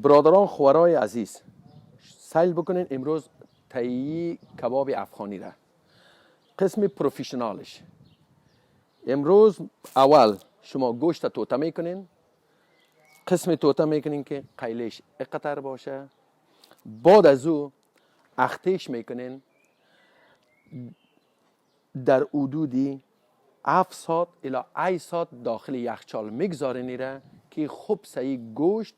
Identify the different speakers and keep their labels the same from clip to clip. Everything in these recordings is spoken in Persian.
Speaker 1: برادران خوارای عزیز، سیل بکنین امروز تهیه کباب افغانی را قسم پروفیشنالش. امروز اول شما گوشت توته میکنین، قسم توته میکنین که قیلش اقتر باشه. بعد از او اختیش میکنین، در حدودی 7 ساعت الی 8 ساعت داخل یخچال میگذارین را که خوب صحیح گوشت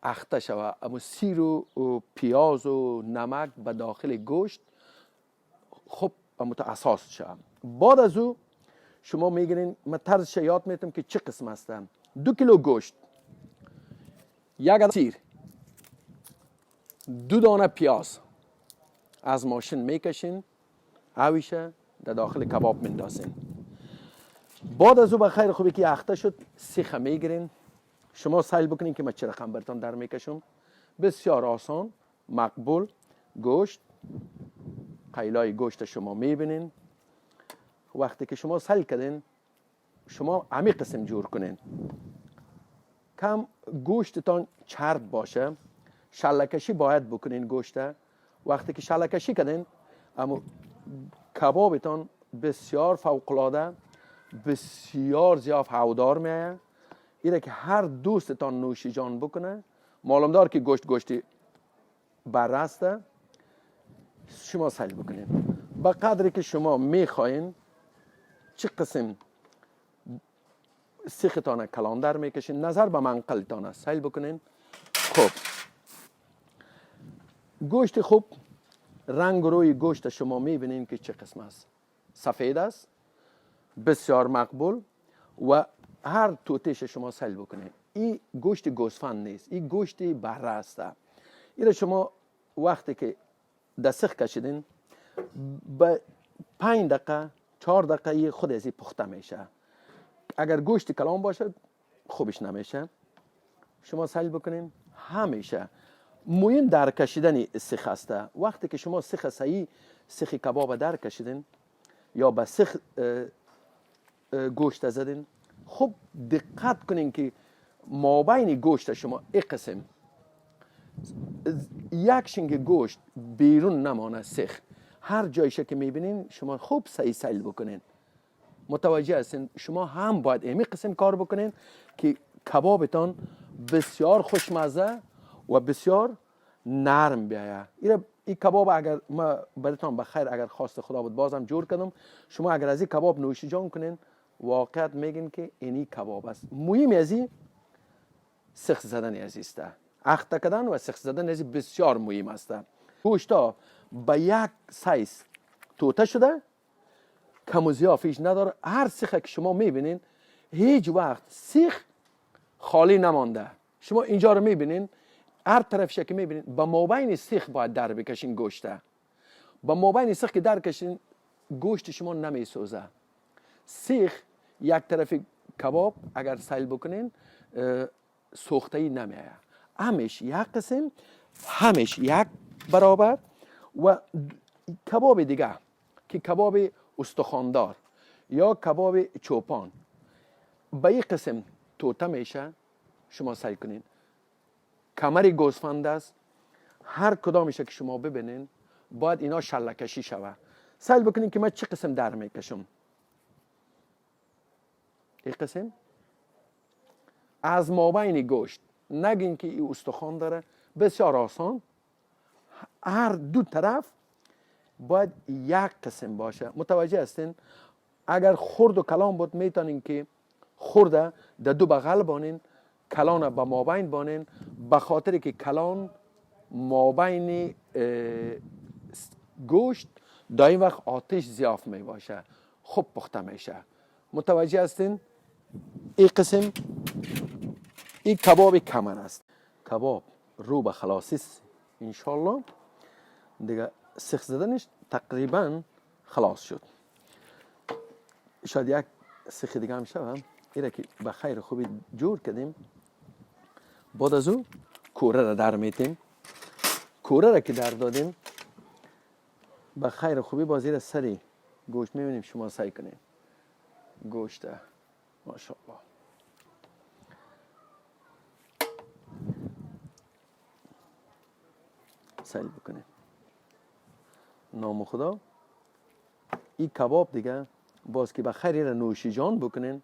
Speaker 1: اخته شود. اما سیر و پیاز و نمک به داخل گوشت خوب اساس شود. بعد از او شما میگیرین، من طرزش یاد میتونم که چه قسم هستم. 2 کیلو گوشت، 1 عدد سیر، 2 دانه پیاز از ماشین میکشین، اویشه در داخل کباب میندازین. بعد از او به خیر خوبی که اخته شد سیخ میگیرین. شما سیل بکنین که من چه رقم براتون در میکشم. بسیار آسان، مقبول. گوشت، قیلای گوشت شما میبینین. وقتی که شما سیل کردین، شما همین قسم جور کنین. کم گوشتتان چرب باشه، شلکشی باید بکنین گوشت. وقتی که شلکشی کردین، اما کبابتان بسیار فوق‌العاده، بسیار زیاف هودار میایه. ایره که هر دوستتان نوش جان بکنه. معلوم دار که گوشتی بررسته، شما سیل بکنین. با قدری که شما میخواین چه قسم سیختانه کلاندر میکشین، نظر به منقلتانه سیل بکنین. خوب گوشت خوب، رنگ روی گوشت شما میبینین که چه قسم است. سفید است، بسیار مقبول و هر توتش شما سیل بکنین. این گوشت گوسفند نیست، این گوشت بره است. این شما وقتی که در سیخ کشیدین به 5 دقیقه 4 دقیقه خود ازی پخته میشه. اگر گوشت کلام باشه خوبش نمیشه. شما سیل بکنین. همیشه مهم در کشیدن سیخ است. وقتی که شما سیخ صحیح، سیخ کباب در کشیدین یا به سیخ گوشت زدین، خوب دقت کنین که مابین گوشت شما این قسم یک شنگ گوشت بیرون نمانه. سیخ هر جایشه که میبینین شما خوب صحیح سیل بکنین. متوجه هستین؟ شما هم باید امی قسم کار بکنین که کبابتان بسیار خوشمزه و بسیار نرم بیایه. این کباب اگر ما براتون بخیر اگر خواست خدا بود بازم جور کردم، شما اگر از این کباب نوش جان کنین واقعیت میگین که اینی کباب است. مهم از این سیخ زدن عزیز است. اخته کردن و سیخ زدن از بسیار مهم است. گوشتا به یک سایز توته شده، کم و زیافیش نداره. هر سیخ که شما میبینین هیچ وقت سیخ خالی نمانده. شما اینجا رو میبینین، هر طرفش که میبینین با مابین سیخ باید در بکشین گوشته. با مابین سیخ که در کشین گوشت شما نمیسوزه. سیخ یک طرف کباب اگر سیل بکنین سوخته‌ای نمیایه. همش یک قسم، همش یک برابر. و کباب دیگه که کباب استخواندار یا کباب چوپان به این قسم توته میشه، شما سعی کنین. کمری گوسفند است، هر کدامشه که شما ببینین باید اینا شلکشی شوه. سعی بکنین که من چه قسم در میکشم. این قسم از مابین گوشت، نگین که این استخوان داره، بسیار آسان. هر دو طرف باید یک قسم باشه. متوجه هستین؟ اگر خرد و کلان بود میتونین که خرده در دو بغل بانین، کلان با مابین بانین، به خاطر که کلان مابین گوشت در این وقت آتش زیاف می باشه، خوب پخته میشه. متوجه هستین؟ این قسم این کباب کمر است. کباب رو به خلاصی است انشالله. دیگه سیخ زدنش تقریبا خلاص شد. شاید یک سیخ دیگه هم شد. ایره که به خیر خوبی جور کردیم. بعد از او کوره را در میتیم. کوره را که در دادیم به خیر خوبی با زیر سری گوشت میبینیم. شما سعی کنیم گوشت ماشاءالله سیل بکنید. نام خدا. این کباب دیگه باز که بخیر را نوشی جان بکنین،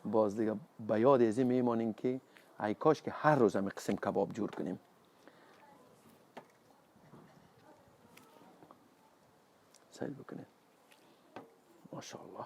Speaker 1: باز دیگه به یاد از این میمانین که ای کاش که هر روز هم قسم کباب جور کنیم. سیل بکنید. ماشاءالله.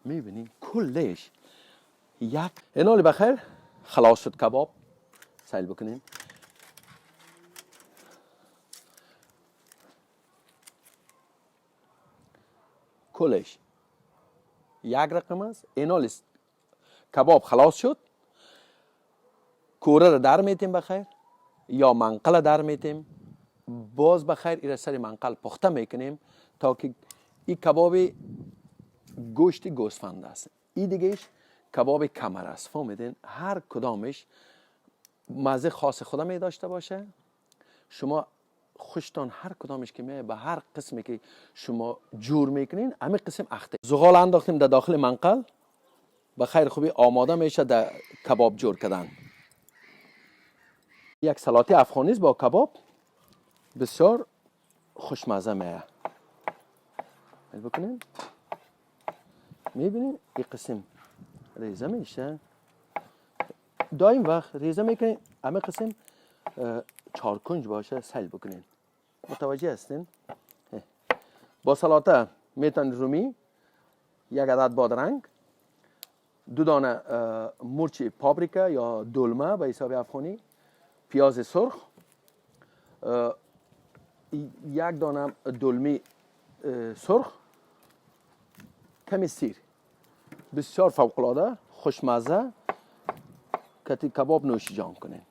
Speaker 1: میبینین کلش یک اینال بخیر خلاص شد کباب. سیل بکنین. کلش یک رقم است. اینال کباب خلاص شد. کوره را در میتیم بخیر یا منقل در میتیم. باز بخیر این سر منقل پخته میکنیم تا که این کباب گوشت گوسفند است. این دیگهش کباب کمر است. فهمیدین؟ هر کدامش مزه خاص خدا می داشته باشه. شما خوشتان هر کدامش که می به هر قسمی که شما جور میکنین همین قسم اخته. زغال انداختیم در داخل منقل. بخیر خوبی آماده میشه در کباب جور کردن. یک سلاطه افغانی با کباب بسیار خوشمزه میه. بکنین. میبینین این قسم ریزه میشه. دایم وقت ریزه میکنین همه قسم چارکنج باشه. سیل بکنین. متوجه هستین؟ با سلاطه میتون رومی، یک عدد بادرنگ، 2 دانه مرچ پاپریکا یا دلمه به حساب افغانی، پیاز سرخ، 1 دانه دلمه سرخ، کمی سیر. بسیار فوق‌العاده خوشمزه کتی کباب نوشی جان کنین.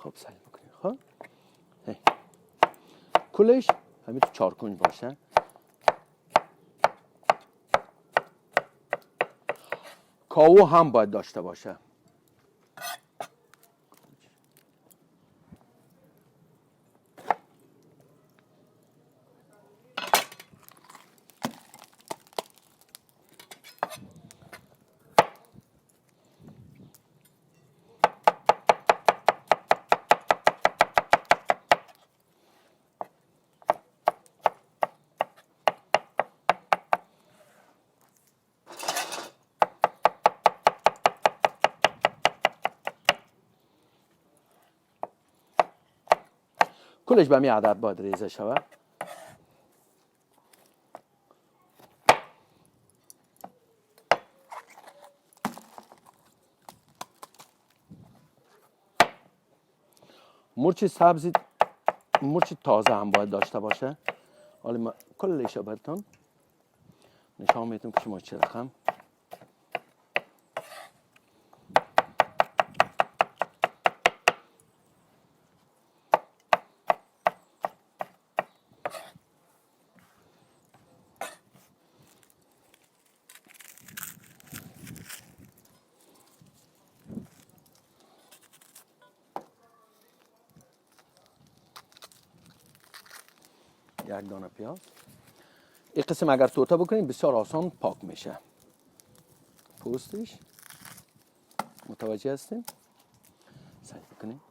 Speaker 1: خب سعی بکنید. خب کلش همین تو چارکنج باشه. کاو هم باید داشته باشه. کلش به می عدد باید ریزه شود. مرچ سبزی، مرچ تازه هم باید داشته باشه. حالا ما کلش رو براتون نشان میدم که شما چه رقم. یک دانه پیاز. این قسم اگر توته بکنید بسیار آسان پاک میشه. پوستش متوجه هستین؟ سعی بکنید.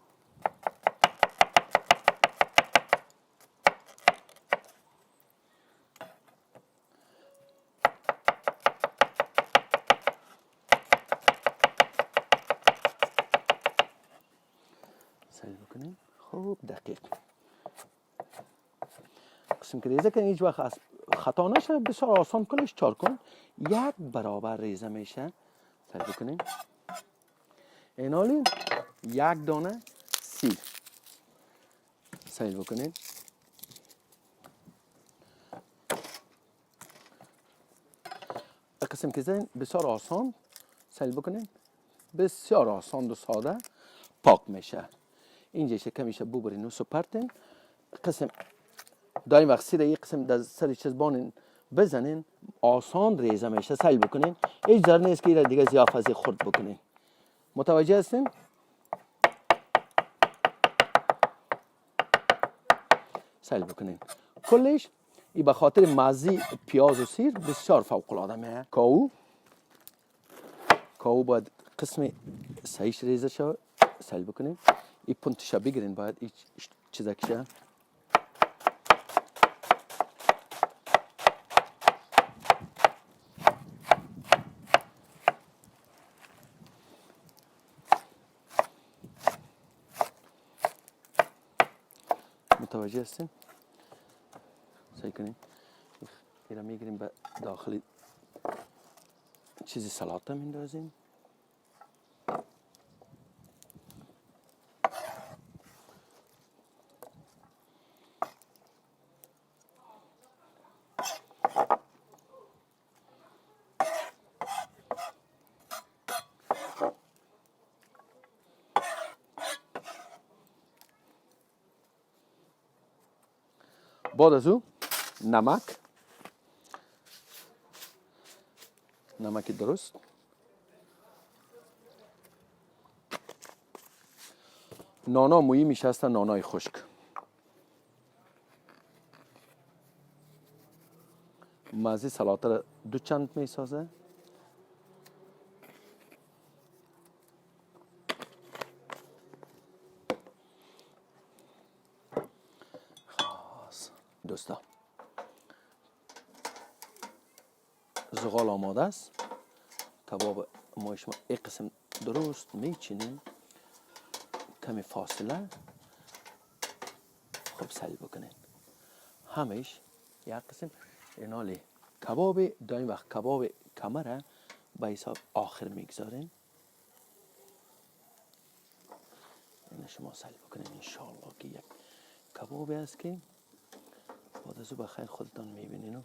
Speaker 1: سعی بکنید. خوب دقیق. قسم که ریزه کنید هیچ وقت خطا نشه. بسیار آسان کلش چارکن 1 برابر ریزه میشه. سعی بکنید. اینالی 1 دانه سیر. سیل بکنین. قسم که زین بسیار آسان سیل بکنین، بسیار آسان و ساده پاک میشه. اینجا که میشه ببرین و سپرتین. قسم دایم وقت سیر یک قسم در سر چزبانین بزنین، آسان ریزه میشه. سیل بکنین، هیچ ضرر نیست که دیگه زیافزی خورد بکنین. متوجه هستین؟ سیل بکنین. کلش ای به خاطر مزه پیاز و سیر بسیار فوق العاده میه. کاو باید قسم سعیش ریزه شد. سیل بکنین. ای پونتش بگیرین، باید ای چیزا کشه. متوجه هستین؟ سعی کنین. ایرا میگیریم به داخل چیزی سلاطه میندازیم. بعد از او نمک درست، نانا مویی میشه است، نانای خشک. مزه سلاطه را دو چند میسازه. دوستا زغال آماده است. کباب ما شما یک قسم درست میچینیم، کمی فاصله خوب سیل بکنین. همیش یک قسم اینالی کباب دایم وقت کباب کمره به حساب آخر میگذارین. این شما سیل بکنین انشاءالله که یک کبابی است که بعد از او بخیر خودتان میبینین.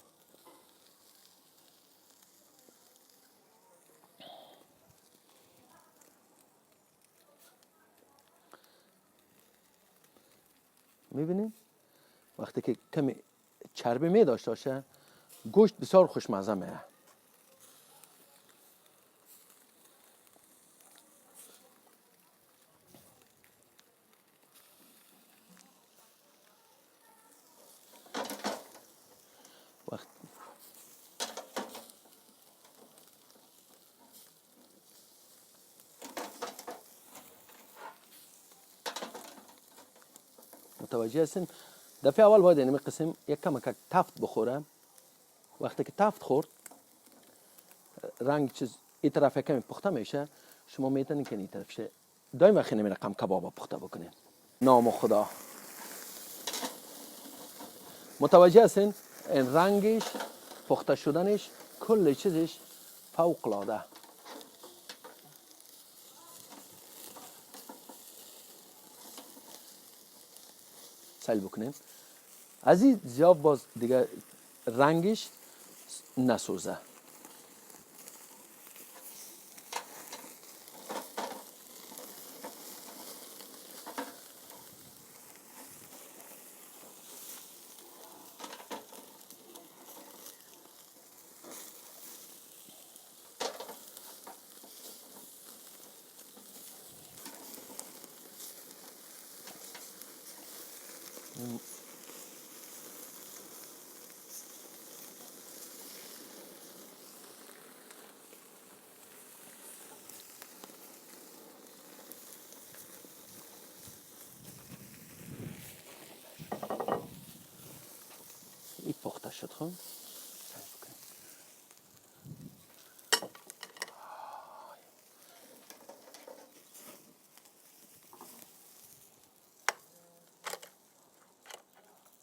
Speaker 1: میبینین وقتی که کمی چربی می داشته باشه گوشت بسیار خوشمزه میه. وقت متوجه هستین؟ دفعه اول باید اینمی قسم یک کم تفت بخوره. وقتی که تفت خورد رنگ چیز این طرف کمی پخته میشه، شما میتونین که این طرف شه. دایم وقتی نمی رقم کباب پخته بکنین. نام خدا. متوجه هستین؟ این رنگش، پخته شدنش، کل چیزش فوق العاده. سیل بکنین. از این زیاد باز دیگه رنگش نسوزه. این پخته شد خب.